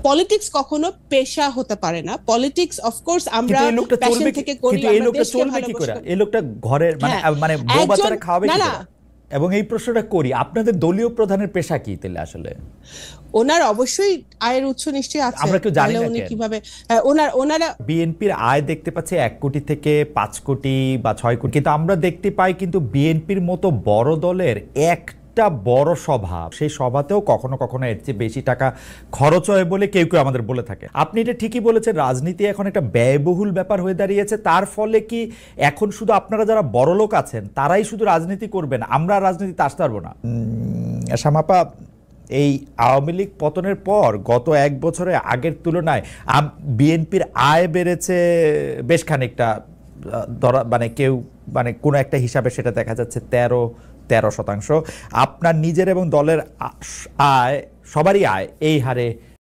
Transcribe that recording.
Politics কখনো পেশা হতে পারে না। পলিটিক্স অফকোর্স আমরা প্যাশন থেকে করি, এই লোকটা চলবে কি করে? এই লোকটা ঘরের মানে মানে বউ বাচ্চারা খাওয়াবে কি করে? এবং এই প্রশ্নটা করি, আপনাদের দলীয় প্রধানের পেশা কি তাহলে আসলে? ওনার অবশ্যই আয়ের উৎস নিশ্চয়ই আছে, আমরা কেউ জানি না উনি কেন কিভাবে ওনারা বিএনপির আয় দেখতে পাচ্ছে 1 কোটি থেকে 5 কোটি বা 6 কোটি, কিন্তু আমরা দেখতে পাই কিন্তু বিএনপির মতো বড় দলের একটা বড় সভা, সেই সভাতেও কখনো কখনো এর চেয়ে বেশি টাকা খরচ হয় বলে কেউ কেউ আমাদের বলে থাকে। আপনি এটা ঠিকই বলেছেন, রাজনীতি এখন একটা ব্যয়বহুল ব্যাপার হয়ে দাঁড়িয়েছে। তার ফলে কি এখন শুধু আপনারা যারা বড় লোক আছেন তারাই শুধু রাজনীতি করবেন, আমরা রাজনীতিতে আসতে পারবো না? শ্যামাপা, এই আওয়ামী লীগ পতনের পর গত 1 বছরে আগের তুলনায় বিএনপির আয় বেড়েছে বেশ খানিকটা, মানে কেউ মানে কোনো একটা হিসাবে সেটা দেখা যাচ্ছে 13%। আপনার নিজের এবং দলের আয়, সবারই আয় এই হারে